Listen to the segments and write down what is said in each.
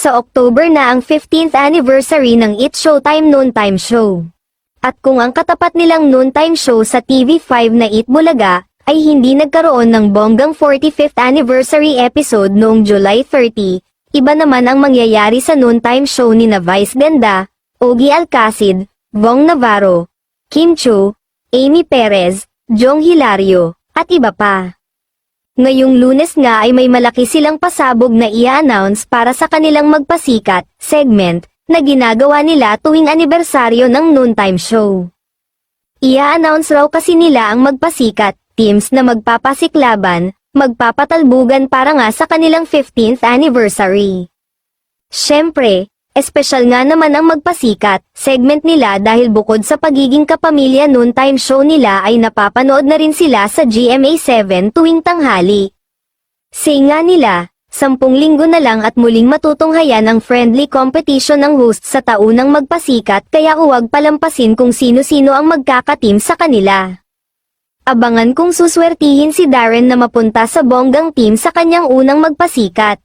Sa October na ang 15th anniversary ng It's Showtime Noontime Show. At kung ang katapat nilang noontime show sa TV5 na Eat Bulaga, ay hindi nagkaroon ng bonggang 45th anniversary episode noong July 30, iba naman ang mangyayari sa noontime show ni na Vice Ganda, Ogie Alcacid, Vong Navarro, Kim Chiu, Amy Perez, Jong Hilario, at iba pa. Ngayong Lunes nga ay may malaki silang pasabog na i-announce para sa kanilang magpasikat segment na ginagawa nila tuwing anibersaryo ng noontime show. I-announce raw kasi nila ang magpasikat teams na magpapasiklaban, magpapatalbugan para nga sa kanilang 15th anniversary. Syempre, espesyal nga naman ang magpasikat segment nila dahil bukod sa pagiging kapamilya noontime show nila ay napapanood na rin sila sa GMA7 tuwing tanghali. Say nga nila, 10 linggo na lang at muling matutunghayan ang friendly competition ng host sa taunang magpasikat kaya huwag palampasin kung sino-sino ang magkakateam sa kanila. Abangan kung suswertihin si Darren na mapunta sa bonggang team sa kanyang unang magpasikat.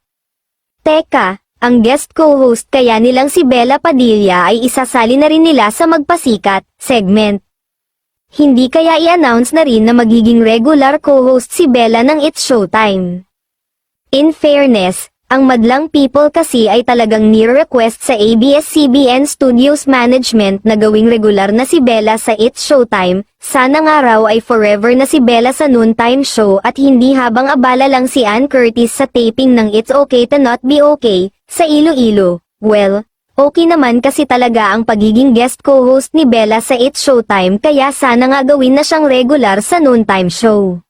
Teka, ang guest co-host kaya nilang si Bella Padilla ay isasali na rin nila sa magpasikat segment. Hindi kaya i-announce na rin na magiging regular co-host si Bella ng It's Showtime. In fairness, ang madlang people kasi ay talagang ni-request sa ABS-CBN Studios Management na gawing regular na si Bella sa It's Showtime, sana nga raw ay forever na si Bella sa noontime show at hindi habang abala lang si Ann Curtis sa taping ng It's Okay to Not Be Okay, sa Iloilo. Well, okay naman kasi talaga ang pagiging guest co-host ni Bella sa It's Showtime kaya sana nga gawin na siyang regular sa noontime show.